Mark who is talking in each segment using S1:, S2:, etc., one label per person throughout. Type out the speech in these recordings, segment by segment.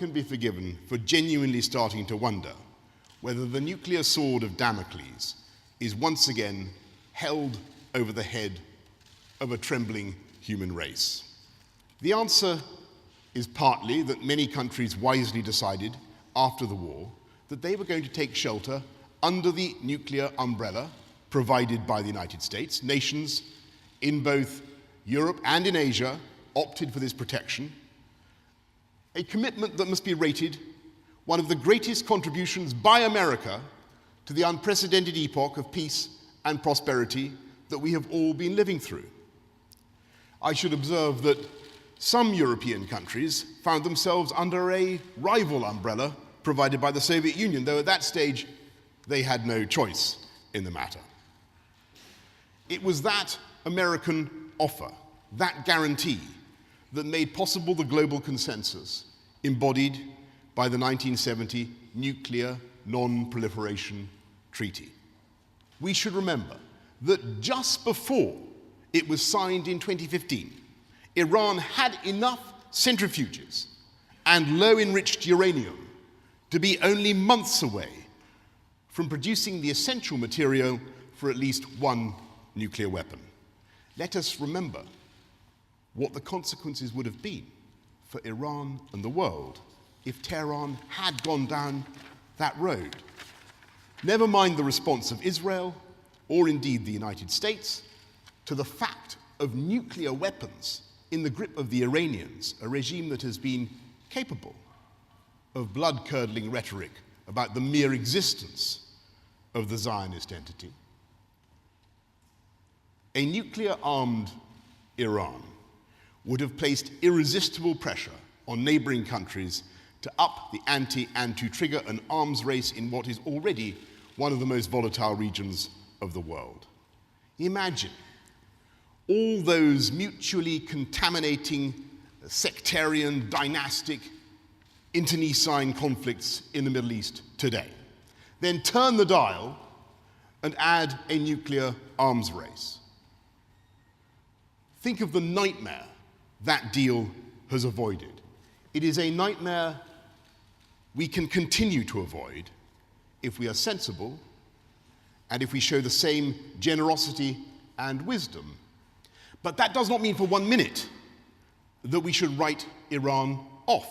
S1: can be forgiven for genuinely starting to wonder whether the nuclear sword of Damocles is once again held over the head of a trembling human race. The answer is partly that many countries wisely decided after the war that they were going to take shelter under the nuclear umbrella provided by the United States. Nations in both Europe and in Asia opted for this protection, a commitment that must be rated one of the greatest contributions by America to the unprecedented epoch of peace and prosperity that we have all been living through. I should observe that some European countries found themselves under a rival umbrella provided by the Soviet Union, though at that stage they had no choice in the matter. It was that American offer, that guarantee, that made possible the global consensus embodied by the 1970 Nuclear Non-Proliferation Treaty. We should remember that just before it was signed in 2015, Iran had enough centrifuges and low-enriched uranium to be only months away from producing the essential material for at least one nuclear weapon. Let us remember what the consequences would have been for Iran and the world if Tehran had gone down that road. Never mind the response of Israel, or indeed the United States, to the fact of nuclear weapons in the grip of the Iranians, a regime that has been capable of blood-curdling rhetoric about the mere existence of the Zionist entity. A nuclear-armed Iran would have placed irresistible pressure on neighboring countries to up the ante and to trigger an arms race in what is already one of the most volatile regions of the world. Imagine all those mutually contaminating, sectarian, dynastic, internecine conflicts in the Middle East today. Then turn the dial and add a nuclear arms race. Think of the nightmare that deal has avoided. It is a nightmare we can continue to avoid if we are sensible and if we show the same generosity and wisdom. But that does not mean for 1 minute that we should write Iran off,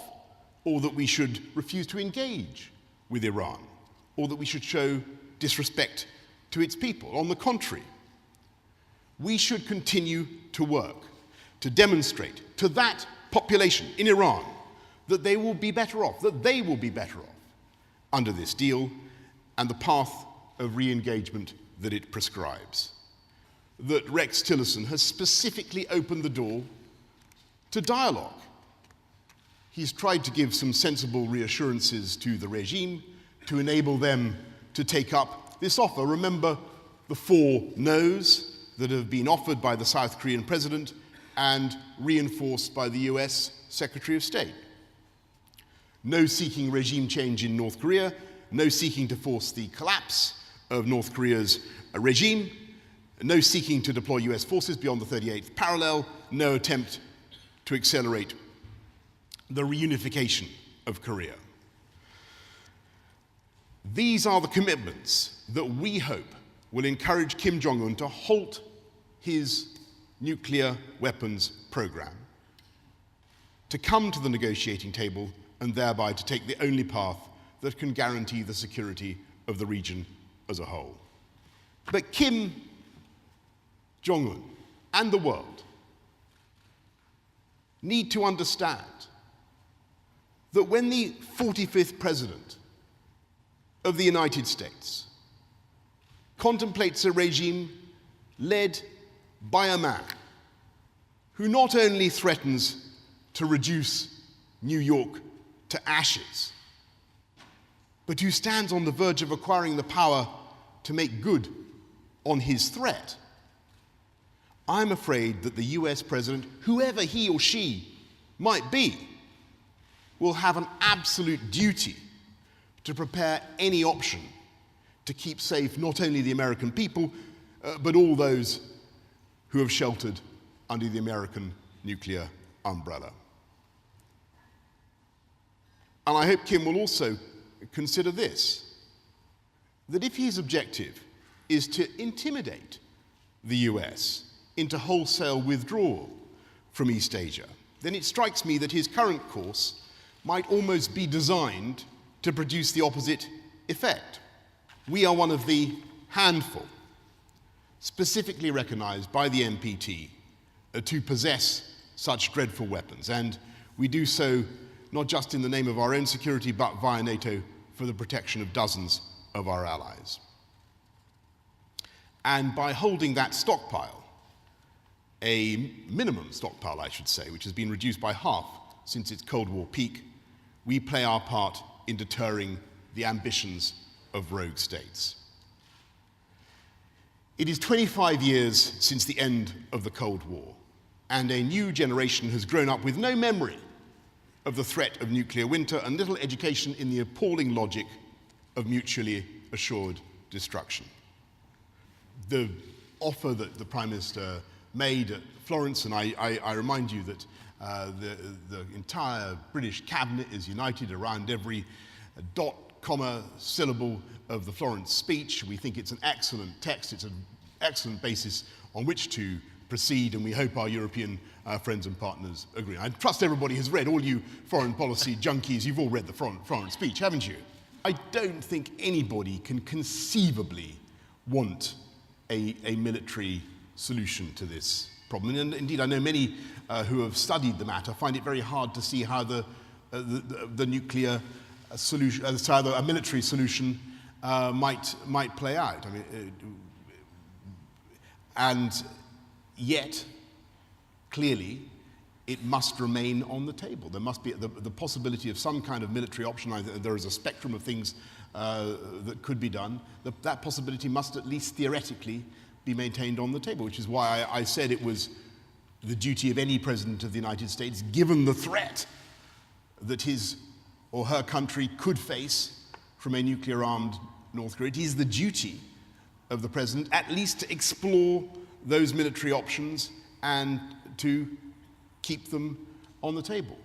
S1: or that we should refuse to engage with Iran, or that we should show disrespect to its people. On the contrary, we should continue to work to demonstrate to that population in Iran that they will be better off, under this deal and the path of re-engagement that it prescribes. That Rex Tillerson has specifically opened the door to dialogue. He's tried to give some sensible reassurances to the regime to enable them to take up this offer. Remember the 4 no's that have been offered by the South Korean president and reinforced by the US Secretary of State. No seeking regime change in North Korea, no seeking to force the collapse of North Korea's regime, no seeking to deploy US forces beyond the 38th parallel, no attempt to accelerate the reunification of Korea. These are the commitments that we hope will encourage Kim Jong Un to halt his nuclear weapons program, to come to the negotiating table and thereby to take the only path that can guarantee the security of the region as a whole. But Kim Jong Un and the world need to understand that when the 45th President of the United States contemplates a regime led by a man who not only threatens to reduce New York to ashes, but who stands on the verge of acquiring the power to make good on his threat, I'm afraid that the US president, whoever he or she might be, will have an absolute duty to prepare any option to keep safe not only the American people, but all those who have sheltered under the American nuclear umbrella. And I hope Kim will also consider this, that if his objective is to intimidate the US into wholesale withdrawal from East Asia, then it strikes me that his current course might almost be designed to produce the opposite effect. We are one of the handful specifically recognized by the NPT to possess such dreadful weapons, and we do so not just in the name of our own security, but via NATO for the protection of dozens of our allies. And by holding that stockpile, a minimum stockpile, I should say, which has been reduced by half since its Cold War peak, we play our part in deterring the ambitions of rogue states. It is 25 years since the end of the Cold War, and a new generation has grown up with no memory of the threat of nuclear winter and little education in the appalling logic of mutually assured destruction. The offer that the Prime Minister made at Florence, and I remind you that the entire British cabinet is united around every dot, comma, syllable of the Florence speech. We think it's an excellent text, it's an excellent basis on which to proceed, and we hope our European friends and partners agree. I trust everybody has read, all you foreign policy junkies, you've all read the Florence speech, haven't you? I don't think anybody can conceivably want a military solution to this problem. And indeed, I know many who have studied the matter find it very hard to see how the nuclear solution, how a military solution might play out. I mean, and yet, clearly, it must remain on the table. There must be the possibility of some kind of military option. There is a spectrum of things that could be done. That possibility must at least theoretically be maintained on the table, which is why I said it was the duty of any president of the United States, given the threat that his or her country could face from a nuclear-armed North Korea. It is the duty of the president at least to explore those military options and to keep them on the table.